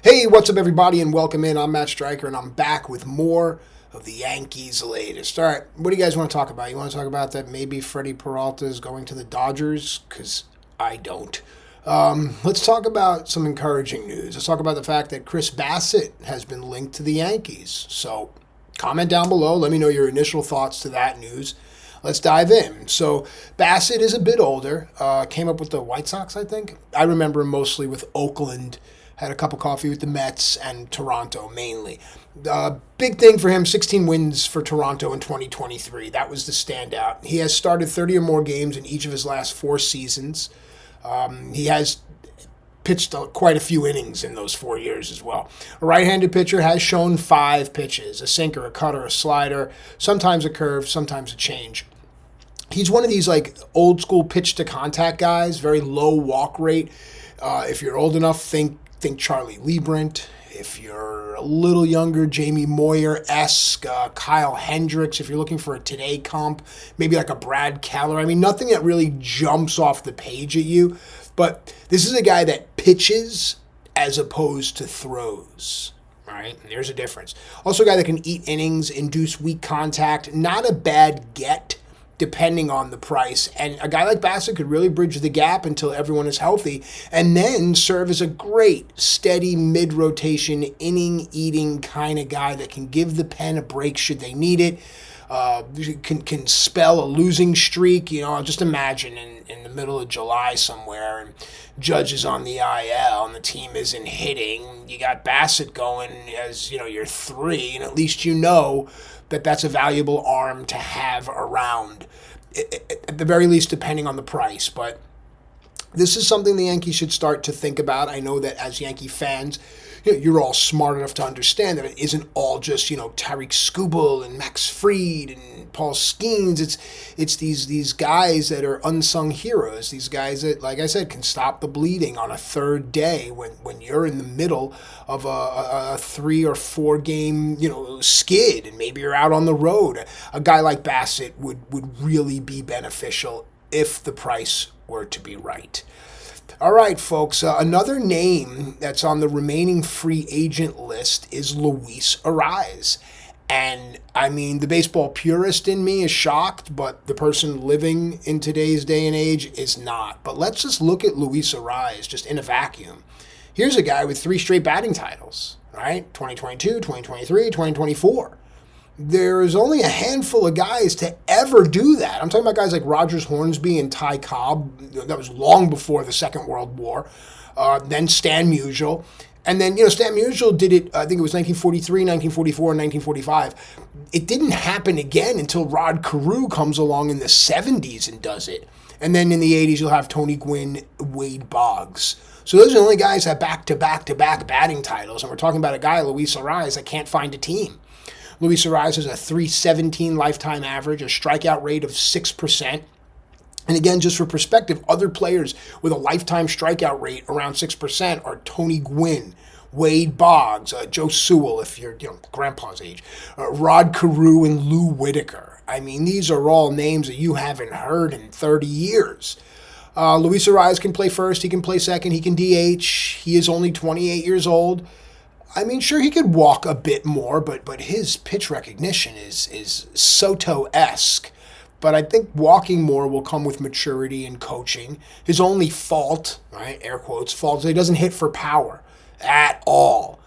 Hey, what's up, everybody, and welcome in. I'm Matt Stryker, and I'm back with more of the Yankees Latest. All right, what do you guys want to talk about? You want to talk about that maybe Freddie Peralta is going to the Dodgers? Because I don't. Let's talk about some encouraging news. Let's talk about the fact that Chris Bassitt has been linked to the Yankees. So comment down below. Let me know your initial thoughts to that news. Let's dive in. So Bassitt is a bit older. Came up with the White Sox, I think. I remember him mostly with Oakland. Had a cup of coffee with the Mets and Toronto mainly. Big thing for him, 16 wins for Toronto in 2023. That was the standout. He has started 30 or more games in each of his last 4 seasons. He has pitched quite a few innings in those 4 years as well. A right-handed pitcher has shown 5 pitches, a sinker, a cutter, a slider, sometimes a curve, sometimes a change. He's one of these like old school pitch to contact guys, very low walk rate. If you're old enough, think Charlie Liebrant. If you're a little younger, Jamie Moyer-esque, Kyle Hendricks. If you're looking for a today comp, maybe like a Brad Keller. I mean, nothing that really jumps off the page at you. But this is a guy that pitches as opposed to throws. All right, and there's a difference. Also a guy that can eat innings, induce weak contact. Not a bad get, depending on the price. And a guy like Bassitt could really bridge the gap until everyone is healthy and then serve as a great, steady, mid-rotation, inning-eating kind of guy that can give the pen a break should they need it. Can spell a losing streak. You know, just imagine in the middle of July somewhere and Judge is on the IL and the team isn't hitting. You got Bassitt going as, your 3, and at least you know that that's a valuable arm to have around, at the very least, depending on the price. But this is something the Yankees should start to think about. I know that as Yankee fans, you're all smart enough to understand that it isn't all just, Tariq Skubal and Max Fried and Paul Skeens. It's these guys that are unsung heroes, these guys that, like I said, can stop the bleeding on a third day when you're in the middle of a 3 or 4 game, skid, and maybe you're out on the road. A guy like Bassitt would really be beneficial if the price were to be right. All right, folks, another name that's on the remaining free agent list is Luis Arraez. And, I mean, the baseball purist in me is shocked, but the person living in today's day and age is not. But let's just look at Luis Arraez just in a vacuum. Here's a guy with 3 straight batting titles, right? 2022, 2023, 2024. There's only a handful of guys to ever do that. I'm talking about guys like Rogers Hornsby and Ty Cobb. That was long before the Second World War. Then Stan Musial. And then, Stan Musial did it, I think it was 1943, 1944, and 1945. It didn't happen again until Rod Carew comes along in the 70s and does it. And then in the 80s, you'll have Tony Gwynn, Wade Boggs. So those are the only guys that have back-to-back batting titles. And we're talking about a guy, Luis Arraez, that can't find a team. Luis Arraez has a .317 lifetime average, a strikeout rate of 6%. And again, just for perspective, other players with a lifetime strikeout rate around 6% are Tony Gwynn, Wade Boggs, Joe Sewell, if you're grandpa's age, Rod Carew, and Lou Whitaker. I mean, these are all names that you haven't heard in 30 years. Luis Arraez can play first, he can play second, he can DH. He is only 28 years old. I mean, sure, he could walk a bit more, but his pitch recognition is Soto-esque. But I think walking more will come with maturity and coaching. His only fault, right, air quotes, fault, is he doesn't hit for power at all.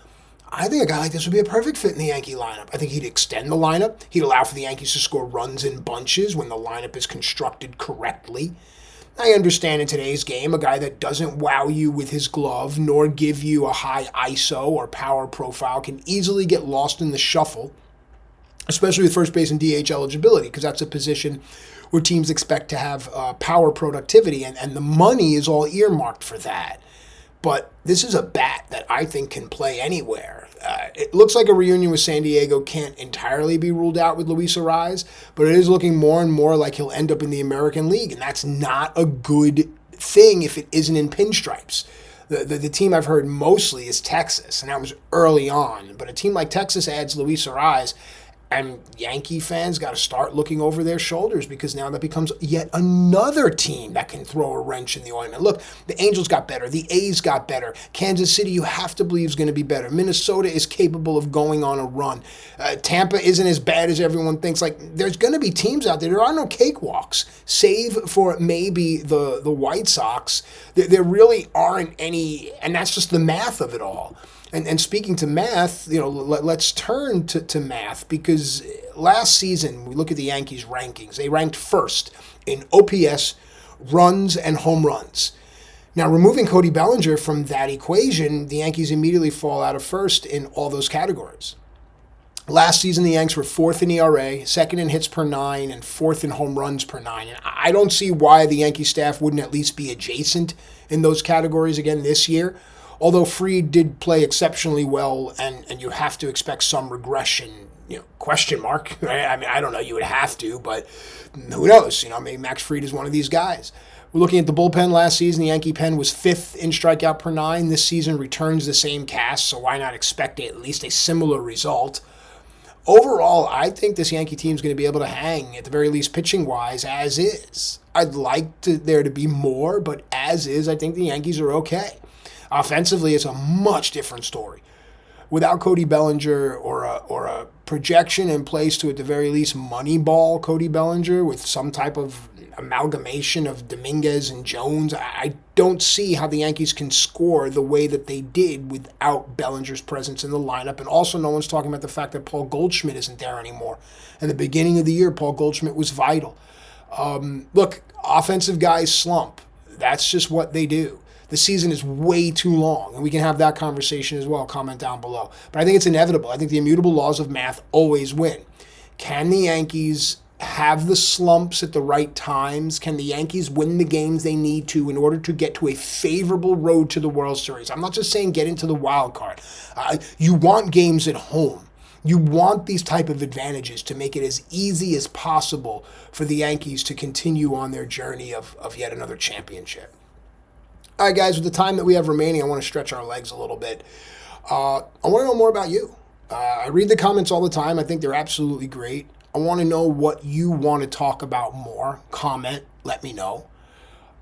I think a guy like this would be a perfect fit in the Yankee lineup. I think he'd extend the lineup. He'd allow for the Yankees to score runs in bunches when the lineup is constructed correctly. I understand in today's game, a guy that doesn't wow you with his glove nor give you a high ISO or power profile can easily get lost in the shuffle, especially with first base and DH eligibility, because that's a position where teams expect to have power productivity, and the money is all earmarked for that. But this is a bat that I think can play anywhere. It looks like a reunion with San Diego can't entirely be ruled out with Luis Arraez, but it is looking more and more like he'll end up in the American League, and that's not a good thing if it isn't in pinstripes. The team I've heard mostly is Texas, and that was early on. But a team like Texas adds Luis Arraez, And Yankee fans got to start looking over their shoulders because now that becomes yet another team that can throw a wrench in the ointment. Look, the Angels got better. The A's got better. Kansas City, you have to believe, is going to be better. Minnesota is capable of going on a run. Tampa isn't as bad as everyone thinks. Like, there's going to be teams out there. There are no cakewalks, save for maybe the White Sox. There really aren't any, and that's just the math of it all. And speaking to math, let's turn to math because last season, we look at the Yankees rankings. They ranked first in OPS, runs, and home runs. Now, removing Cody Bellinger from that equation, the Yankees immediately fall out of first in all those categories. Last season, the Yanks were fourth in ERA, second in hits per nine, and fourth in home runs per nine. And I don't see why the Yankee staff wouldn't at least be adjacent in those categories again this year. Although Fried did play exceptionally well, and you have to expect some regression, question mark. Right? I mean, I don't know, you would have to, but who knows? Maybe Max Fried is one of these guys. We're looking at the bullpen last season. The Yankee pen was fifth in strikeout per nine. This season returns the same cast, so why not expect at least a similar result? Overall, I think this Yankee team is going to be able to hang, at the very least pitching-wise, as is. I'd like there to be more, but as is, I think the Yankees are okay. Offensively, it's a much different story. Without Cody Bellinger or a projection in place to, at the very least, moneyball Cody Bellinger with some type of amalgamation of Dominguez and Jones, I don't see how the Yankees can score the way that they did without Bellinger's presence in the lineup. And also, no one's talking about the fact that Paul Goldschmidt isn't there anymore. In the beginning of the year, Paul Goldschmidt was vital. Look, offensive guys slump. That's just what they do. The season is way too long, and we can have that conversation as well. Comment down below. But I think it's inevitable. I think the immutable laws of math always win. Can the Yankees have the slumps at the right times? Can the Yankees win the games they need to in order to get to a favorable road to the World Series? I'm not just saying get into the wild card. You want games at home. You want these type of advantages to make it as easy as possible for the Yankees to continue on their journey of yet another championship. All right, guys, with the time that we have remaining, I want to stretch our legs a little bit. I want to know more about you. I read the comments all the time. I think they're absolutely great. I want to know what you want to talk about more. Comment, let me know.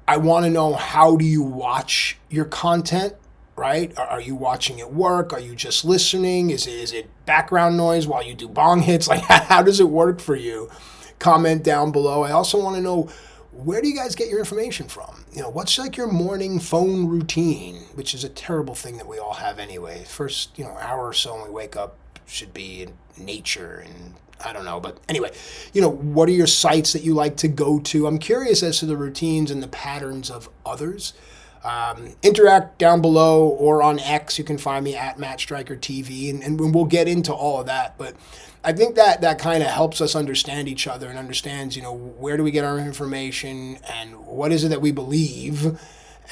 I want to know, how do you watch your content, right? Are you watching at work? Are you just listening? Is it background noise while you do bong hits? Like, how does it work for you? Comment down below. I also want to know, where do you guys get your information from? What's like your morning phone routine, which is a terrible thing that we all have anyway. First, hour or so when we wake up should be in nature and I don't know. But anyway, what are your sites that you like to go to? I'm curious as to the routines and the patterns of others. Interact down below or on X. You can find me at MattStrikerTV, and we'll get into all of that. But I think that kind of helps us understand each other and understands, where do we get our information and what is it that we believe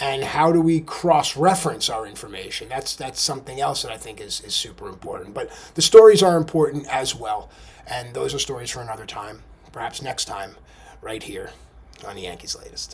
and how do we cross-reference our information. That's something else that I think is super important. But the stories are important as well, and those are stories for another time, perhaps next time, right here on the Yankees Latest.